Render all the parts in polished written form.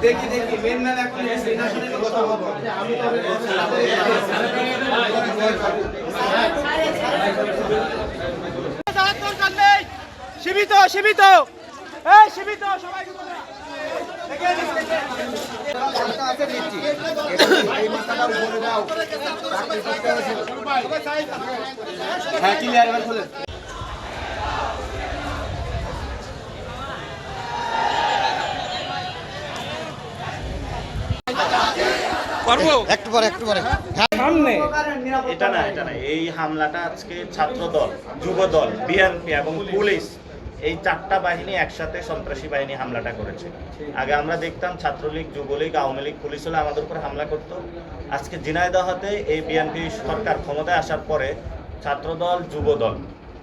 দেখি দেখি main man এখন কথা বলবো আমি তো দরকার নেই সীমিত সীমিত এই সীমিত সবাই হ্যাঁ ক্লিয়ার এবার বলেন একটু পরে সামনে এটা না এই হামলাটা আজকে ছাত্রদল যুবদল বিএনপি এবং পুলিশ এই চারটা বাহিনী একসাথে সন্ত্রাসী বাহিনী হামলাটা করেছে। আগে আমরা দেখতাম ছাত্রলীগ যুবলীগ আওয়ামী লীগ পুলিশ হলে আমাদের উপরে হামলা করতো। আজকে ঝিনাইদহতে এই বিএনপি সরকার ক্ষমতায় আসার পরে ছাত্রদল যুবদল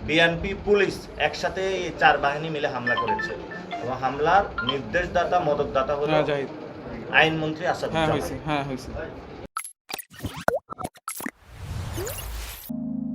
বিএনপি পুলিশ একসাথে এই চার বাহিনী মিলে হামলা করেছে এবং হামলার নির্দেশদাতা মদতদাতা হলো আইনমন্ত্রী আসাদুজ্জামান।